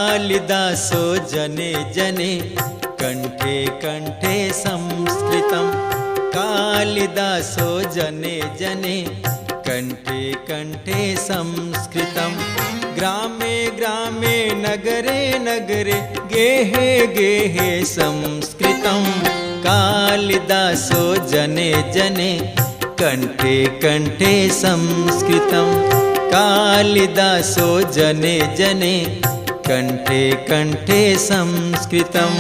कालिदासो जने जने कंठे कंठे संस्कृतं कालिदासो जने जने कंठे कंठे संस्कृतं ग्रामे ग्रामे नगरे नगरे गेहे गेहे संस्कृतं कालिदासो जने जने कंठे कंठे संस्कृतं कालिदासो जने जने कंठे कंठे संस्कृतं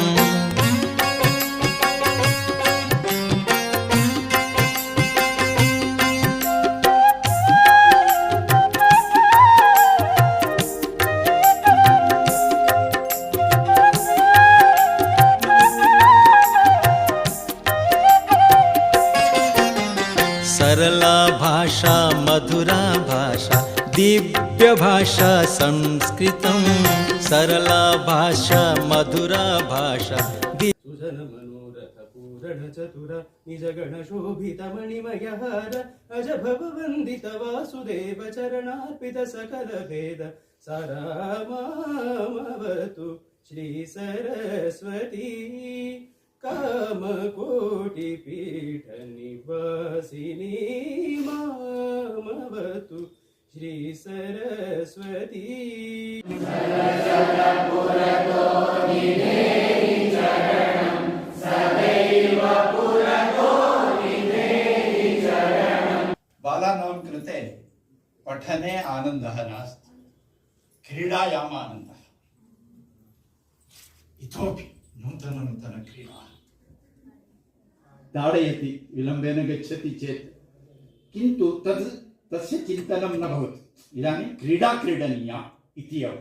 सरला भाषा मधुरा भाषा दिव्य भाषा संस्कृतं सरला भाषा मधुरा भाषा सुजन मनोरथ पूरण चतुर निज गण शोभित मणिमय हार अज भव वंदित वासुदेव चरणार्पित सकल भेद सारामामवतु श्री सरस्वती कामकोटि पीठ निवासिनी मामवतु श्री सरस्वती बालानां कृते पठने आनन्दः नास्ति क्रीडायाम् आनन्दः इतोपि नूतन क्रीडा ताडयति विलम्बेन गच्छति चेत् किन्तु तस्य चिन्तनं न भवति इदानीं क्रीडा क्रीडनीया इति एव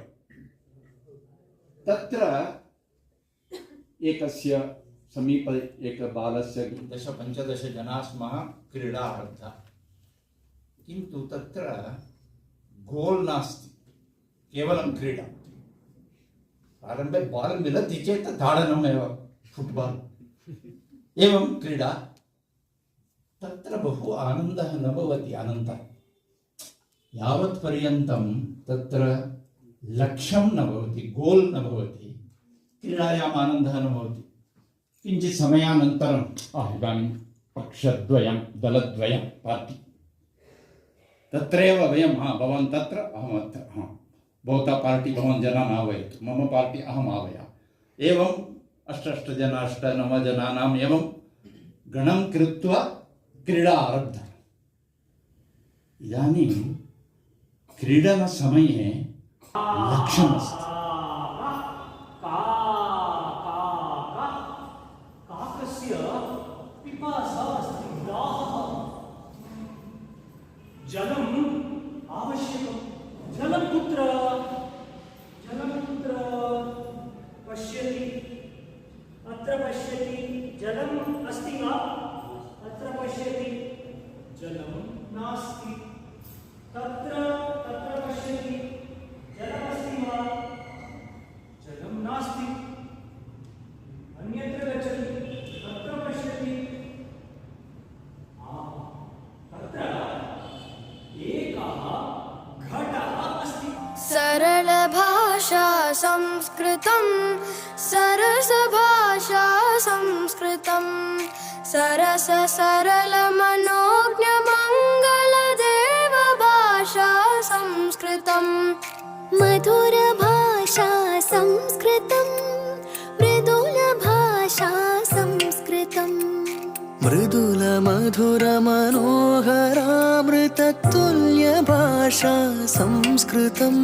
तत्र एकस्य समीपे एक बालस्य 10-15 जनाः स्मः क्रीडा आरब्धा किन्तु तत्र गोल् नास्ति केवलं क्रीडा प्रारम्भे बाल् मिलति चेत् ताडनमेव फुट्बाल् एवं क्रीडा तत्र बहु आनन्दः न भवति अनन्तरं यावत् पर्यन्तं तत्र लक्ष्यं न भवति गोल् न भवति क्रीडायाम् आनन्दः न भवति किञ्चित् समयानन्तरं इदानीं पक्षद्वयं दलद्वयं पार्टि तत्रैव वयं भवान् तत्र अहम् अत्र भवतः पार्टि भवान् जनान् आह्वयतु मम पार्टि अहम् आह्वयामि एवं 8 जनाः 8-9 जनानाम् एवं गणं कृत्वा क्रीडा आरब्धा इदानीं क्रीडनसमये लक्ष्यमस्ति काकस्य पिपासा अस्ति दाहः जलम् आवश्यकं जलं कुत्र पश्यति अत्र पश्यति जलम् अस्ति वा अत्र पश्यति जलं नास्ति तत्र पश्यति जलमस्ति वा जलं नास्ति अन्यत्र गच्छति तत्र पश्यति तत्र एकः घटः अस्ति सरल भाषा संस्कृतं सरस भाषा संस्कृतं सरस सरल मनोज्ञ मंगल देव भाषा संस्कृतं मधुर भाषा संस्कृतं मृदुल भाषा संस्कृतं मृदुल मधुर मनोहरामृततुल्य भाषा संस्कृतं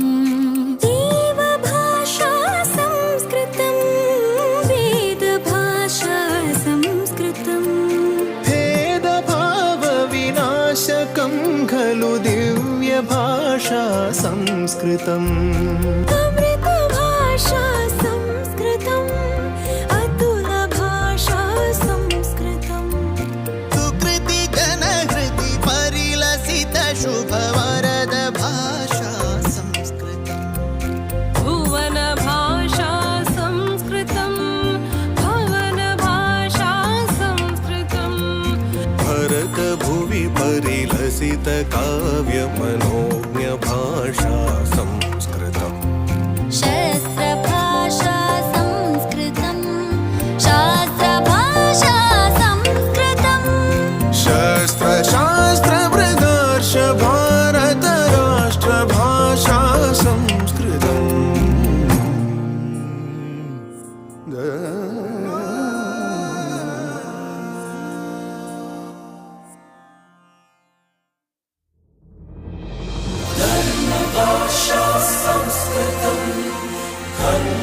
देव भाषा संस्कृतं वेद भाषा संस्कृतं भेदभाव विनाशकं खलु दिव्य भाषा संस्कृतम् अमृत भाषा संस्कृतं अतुल भाषा संस्कृतं सुकृति जनहृति परिलसित शुभवरद भाषा संस्कृतं भुवन भाषा संस्कृतं भवन भाषा संस्कृतं भरत भुवि परिलसित काव्य मनोज्ञ भाषा संस्कृतम् शस्त्र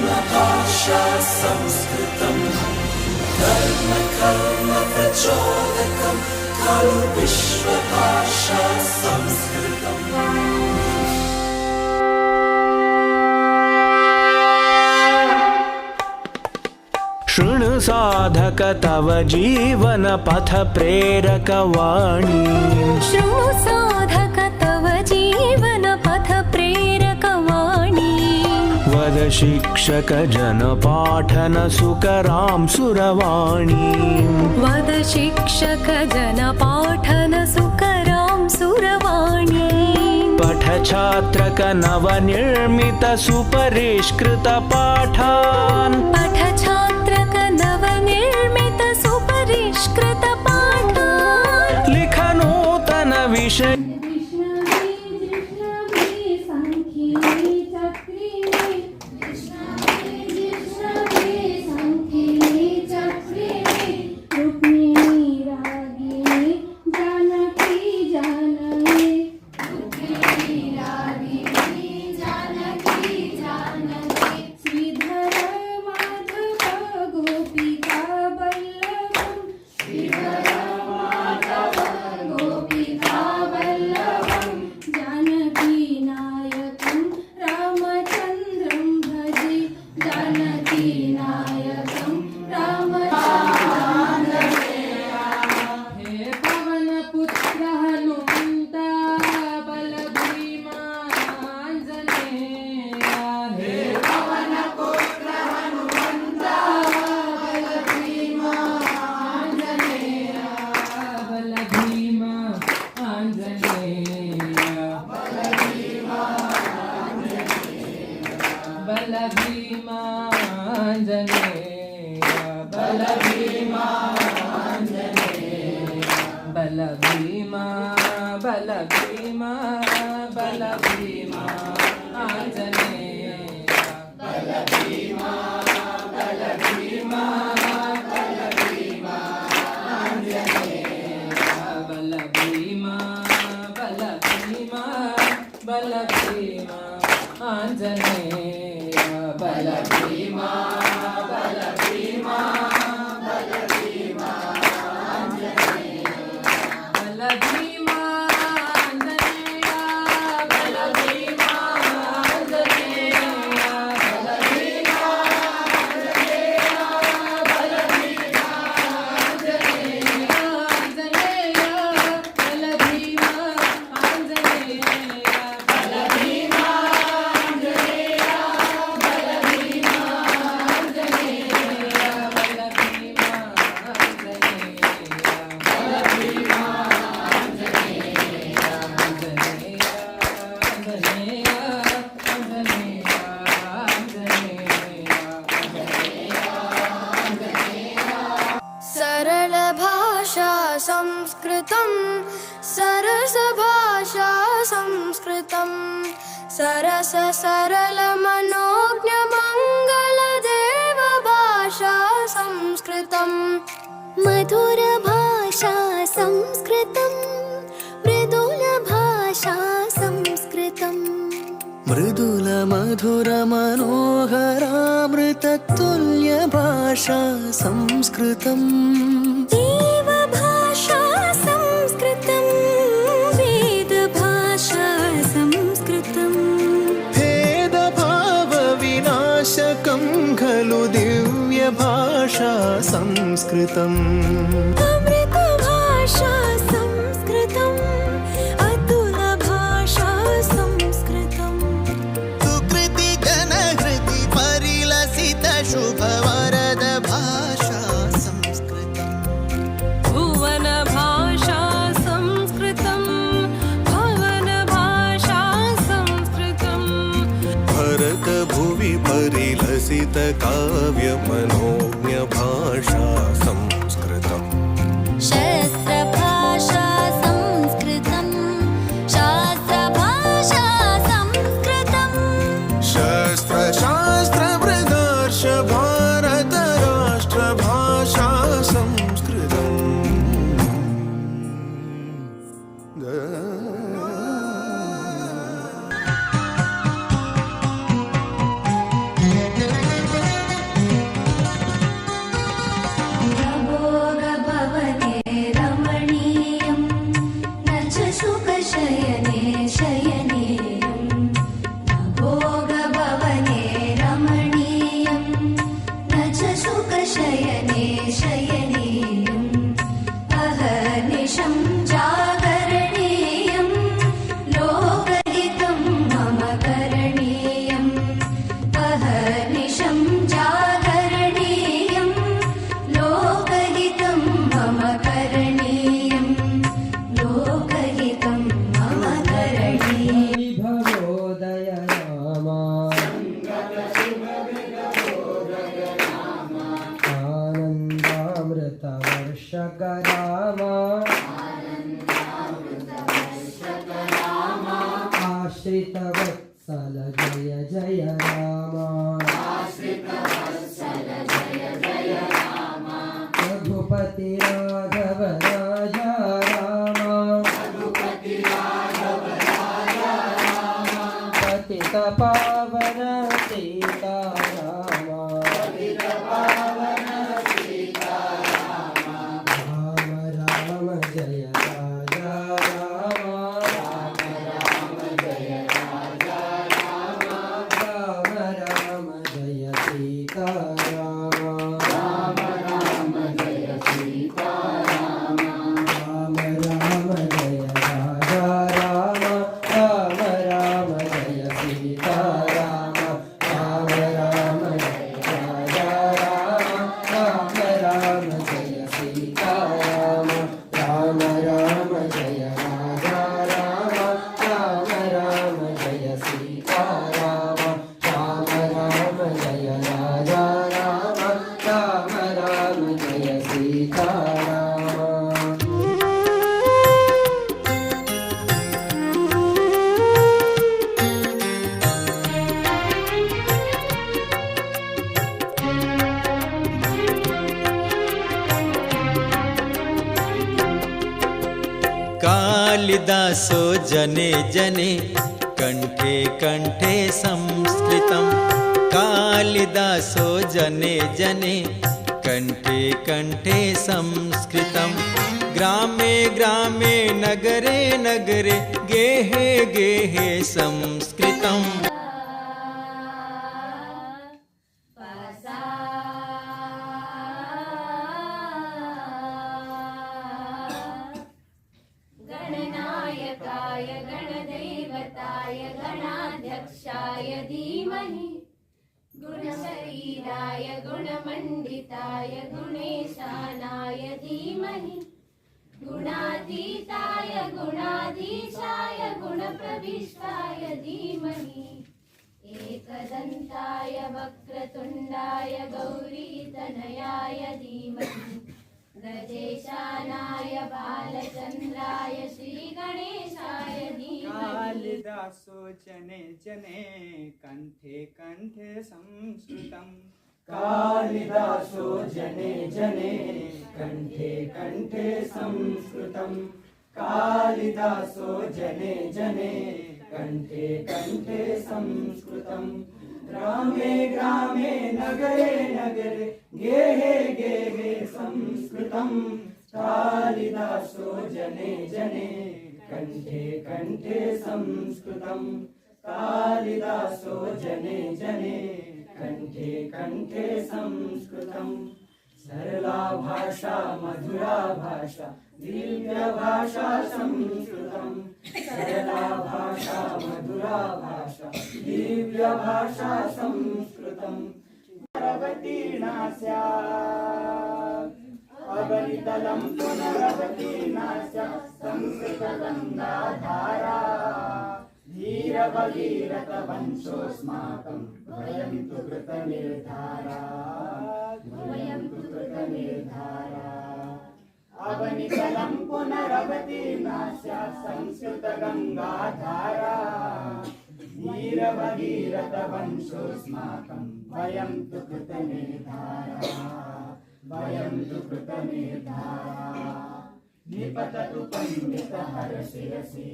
भाषा संस्कृतम् धर्म कर्म प्रचोदकं खलु विश्वभाषा संस्कृतम् शृणु साधक तव जीवन पथ प्रेरक वाणी शृणु साधक तव जीवन पथ प्रेरक वाणी वद शिक्षक जन पाठन सुकरां सुरवाणी वद शिक्षक जन पाठन सुकरां सुरवाणी पठ छात्रक नवनिर्मित सुपरिष्कृत पाठान् पठ छात्रक नवनिर्मित सुपरिष्कृत पाठान् लिख नूतन विषय सरल भाषा संस्कृतं सरस भाषा संस्कृतं सरस सरल मनोज्ञ मंगल देव भाषा संस्कृतं मधुर भाषा संस्कृतं मृदुल भाषा संस्कृतं मृदुल मधुर मनोहरामृततुल्य भाषा संस्कृतम् देव भाषा संस्कृतं वेद भाषा संस्कृतं भेदभावविनाशकं खलु दिव्य भाषा संस्कृतम् अमृत भाषा संस्कृतं अतुल भाषा संस्कृतं सुकृति जनहृदि परिलसित शुभवरद भाषा संस्कृतम् भुवन भाषा संस्कृतं भवन भाषा संस्कृतं भरत भुवि परिलसित काव्य मनोज्ञ भाषा संस्कृतम् शस्त्र भाषा संस्कृतं शास्त्र भाषा संस्कृतं शस्त्र शास्त्र प्रदर्श भारत राष्ट्र भाषा संस्कृतम् आश्रितवत्सल जय जय राम रघुपति राघव राजा राम पतित पावन सीताराम राम राम जय राजा राम राम राम जय सीताराम राम राम जय राजा राम राम राम जय सीताराम राम राम जय राजा राम राम राम जय सीताराम राम राम जय राजा राम राम राम जय सीताराम राम राम जय राजा राम राम राम जय सीताराम कालिदासो जने जने कंठे कंठे संस्कृतं कालिदासो जने जने कंठे कंठे संस्कृतं ग्रामे ग्रामे नगरे नगरे गेहे गेहे संस्कृतम् गणनायकाय गणदैवताय गणाध्यक्षाय धीमहि गुणशरीराय गुणमण्डिताय गुणेशानाय धीमहि गुणातीताय गुणाधीशाय गुणप्रविष्टाय धीमहि एकदन्ताय वक्रतुण्डाय गौरीतनयाय धीमहि गजेशानाय बालचन्द्राय श्रीगणेशाय धीमहि कालिदासो जने जने कंठे कंठे संस्कृतं कालिदासो जने जने कंठे कंठे संस्कृतं कालिदासो जने जने कंठे कंठे संस्कृतं ग्रामे ग्रामे नगरे नगरे गेहे गेहे संस्कृतं कालिदासो जने जने कंठे कंठे संस्कृतं कालिदासो जने जने कंठे कंठे संस्कृतं सरला भाषा मधुरा भाषा दिव्य भाषा संस्कृतं सरला भाषा मधुरा भाषा दिव्य भाषा संस्कृतं पुनरवतीर्णा स्यात् अगणितलं पुनरवतीर्णा स्यात् संस्कृतगङ्गाधारा धीरभगीरथवंशोऽस्माकं वयं तु कृतनिर्धारा वयं तु कृतनिर्धारा अगणितलं पुनरवतीर्णा स्यात् संस्कृतगङ्गाधारा धीरभगीरथवंशोऽस्माकं वयं तु कृतनिर्धारा वयं तु कृतनिर्धारा निपततु पण्डितहरशिरसि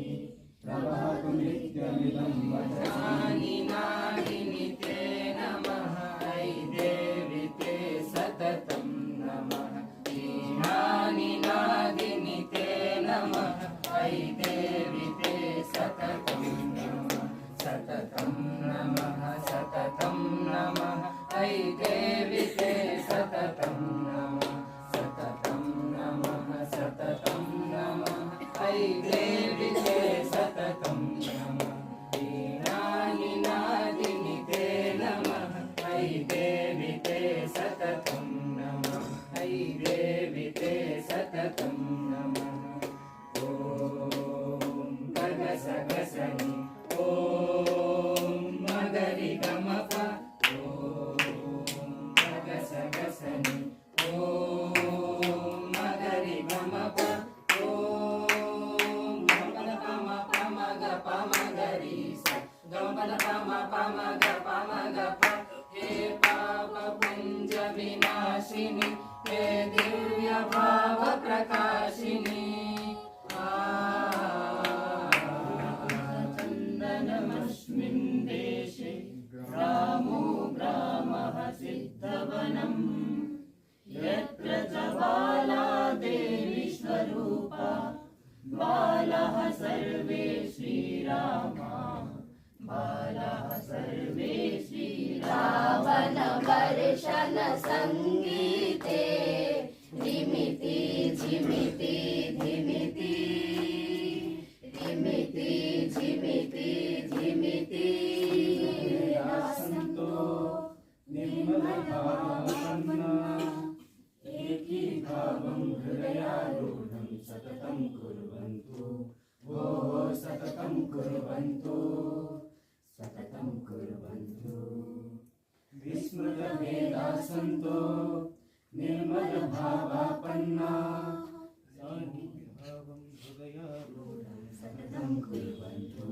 प्रवहतु नित्यमिदं वचनानि नागिनि ते नमः ऐ देवि ते सततं नमः वीणानि नागिनि ते नमः ऐ देवि ते सततं नमः सततं नमः सततं नमः ऐ देवि ते सततं नमः सततं नमः सततं नमः ऐ देवि ते सततं नमः वीणा हे पाप पुंज विनाशिनी हे दिव्य भाव प्रकाशिनी चन्दनमस्मिन् देशे ग्रामो ग्रामः सिद्धवनम् यत्र च बाला देवी स्वरूपा बालाः सर्वे श्रीरामा बालाः सर्वे रावण वर्षण संगीते धिमिति झिमिति धिमिति धिमिति झिमिति झिमिति सन्तो निर्मलभावापन्ना एकीभावं हृदयारूढं सततं कुर्वन्तु भोः सततं कुर्वन्तु सततं कुर्वन्तु विस्मृतभेदासन्तो निर्मलभावापन्ना एकीभावं हृदयारूढं सततं कुर्वन्तु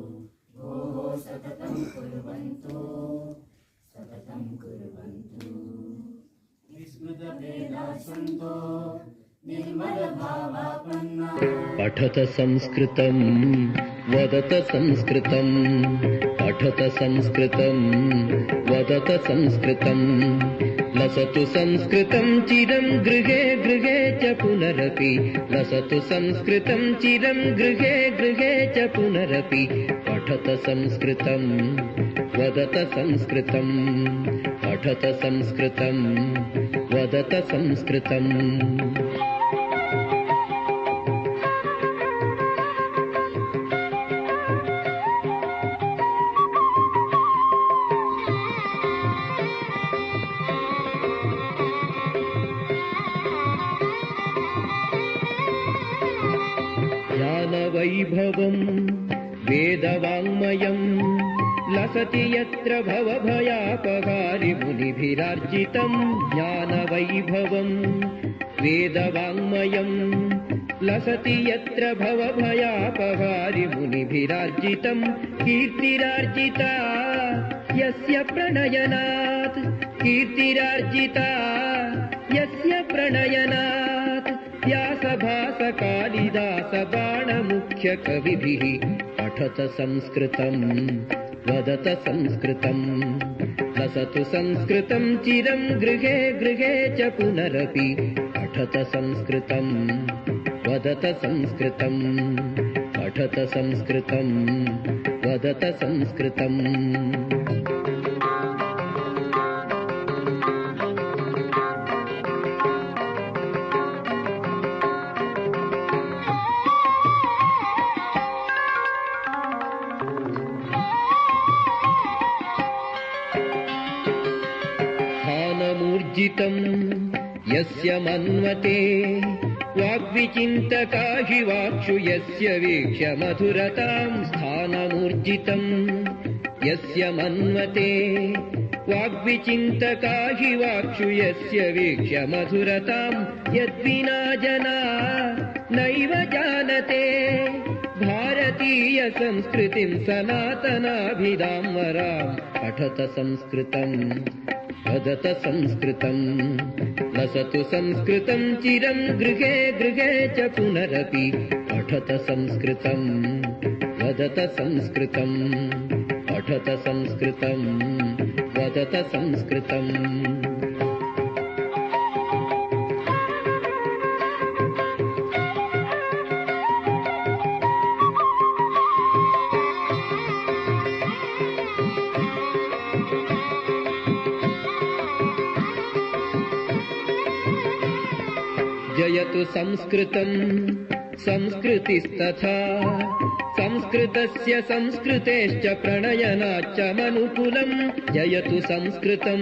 भोः सततं कुर्वन्तु सततं कुर्वन्तु विस्मृतभेदासन्तो निर्मलभावापन्ना पठत संस्कृतं वदत संस्कृतं पठत संस्कृतं वदत संस्कृतं लसतु संस्कृतं चिरं गृहे गृहे च पुनरपि लसतु संस्कृतं चिरं गृहे गृहे च पुनरपि पठत संस्कृतं वदत संस्कृतं पठत संस्कृतं वदत संस्कृतम् ज्ञानवैभवं वेदवाङ्मयं लसति यत्र भवभयापहारि मुनिभिरार्जितं ज्ञानवैभवं वेदवाङ्मयं लसति यत्र भवभयापहारि मुनिभिरार्जितं कीर्तिरार्जिता यस्य प्रणयनात् कीर्तिरार्जिता यस्य प्रणयनात् व्यासभास कालिदास बाणमुख्य कविभिः पठत संस्कृतं वदत संस्कृतं लसतु संस्कृतं चिरं गृहे गृहे च पुनरपि पठत संस्कृतं वदत संस्कृतं पठत संस्कृतं वदत संस्कृतम् यस्य मन्वते वाग्विचिन्तका हि वाक्षु यस्य वीक्ष्य मधुरतां स्थानमूर्जितं यस्य मन्वते वाग्विचिन्तका हि वाक्षु यस्य वीक्ष्य मधुरतां यद्विना जना नैव जानते भारतीय संस्कृतिं सनातनाभिधाम्बरां पठत संस्कृतं वदत संस्कृतं लसतु संस्कृतं चिरं गृहे गृहे च पुनरपि पठत संस्कृतं वदत संस्कृतं पठत संस्कृतं वदत संस्कृतम् जयतु संस्कृतं संस्कृतिस्तथा संस्कृतस्य संस्कृतेश्च प्रणयनाच्च मनुकुलं जयतु संस्कृतं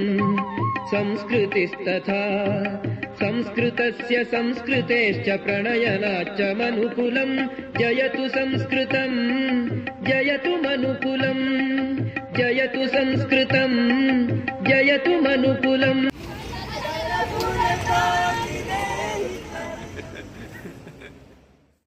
संस्कृतिस्तथा संस्कृतस्य संस्कृतेश्च प्रणयनाच्च मनुकुलं जयतु संस्कृतं जयतु मनुकुलं जयतु संस्कृतं जयतु मनुकुलम्